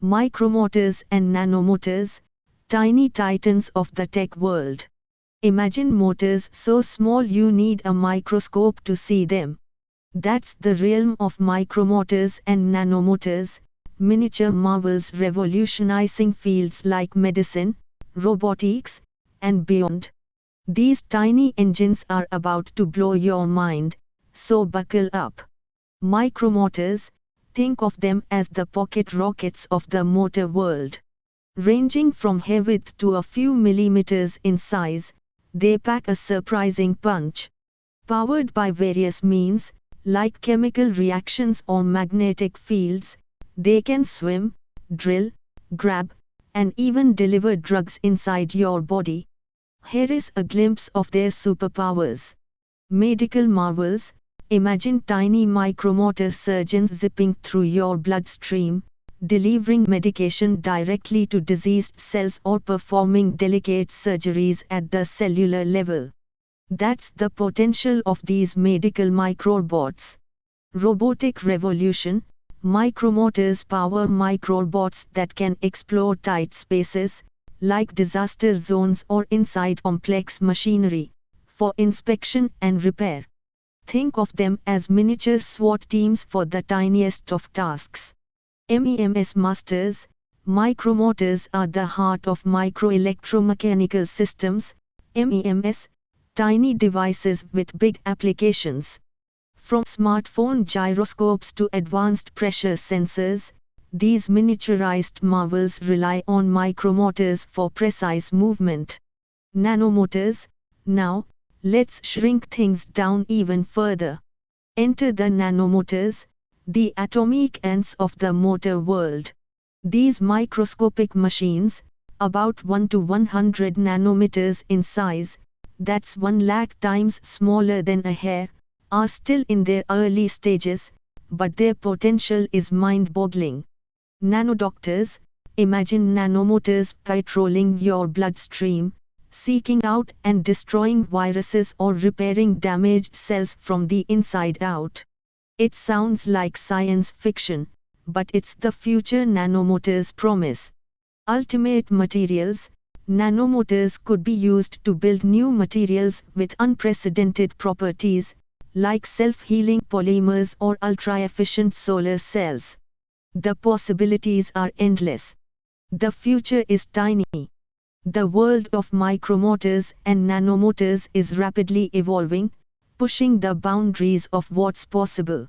Micromotors and nanomotors, tiny titans of the tech world. Imagine motors so small you need a microscope to see them. That's the realm of micromotors and nanomotors, miniature marvels revolutionizing fields like medicine, robotics, and beyond. These tiny engines are about to blow your mind, so buckle up. Micromotors, think of them as the pocket rockets of the motor world. Ranging from hair width to a few millimeters in size, they pack a surprising punch. Powered by various means, like chemical reactions or magnetic fields, they can swim, drill, grab, and even deliver drugs inside your body. Here is a glimpse of their superpowers. Medical marvels. Imagine tiny micromotor surgeons zipping through your bloodstream, delivering medication directly to diseased cells or performing delicate surgeries at the cellular level. That's the potential of these medical microrobots. Robotic revolution. Micromotors power microrobots that can explore tight spaces, like disaster zones or inside complex machinery, for inspection and repair. Think of them as miniature SWAT teams for the tiniest of tasks. MEMS masters. Micromotors are the heart of microelectromechanical systems, MEMS, tiny devices with big applications. From smartphone gyroscopes to advanced pressure sensors, these miniaturized marvels rely on micromotors for precise movement. Nanomotors. Now, let's shrink things down even further. Enter the nanomotors, the atomic ants of the motor world. These microscopic machines, about 1 to 100 nanometers in size, that's 1 lakh times smaller than a hair, are still in their early stages, but their potential is mind-boggling. Nanodoctors. Imagine nanomotors patrolling your bloodstream, seeking out and destroying viruses or repairing damaged cells from the inside out. It sounds like science fiction, but it's the future nanomotors promise. Ultimate materials. Nanomotors could be used to build new materials with unprecedented properties, like self-healing polymers or ultra-efficient solar cells. The possibilities are endless. The future is tiny. The world of micromotors and nanomotors is rapidly evolving, pushing the boundaries of what's possible.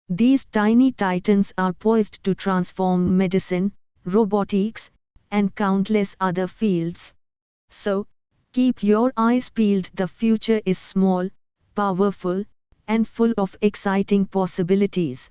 These tiny titans are poised to transform medicine, robotics, and countless other fields. So, keep your eyes peeled. The future is small, powerful, and full of exciting possibilities.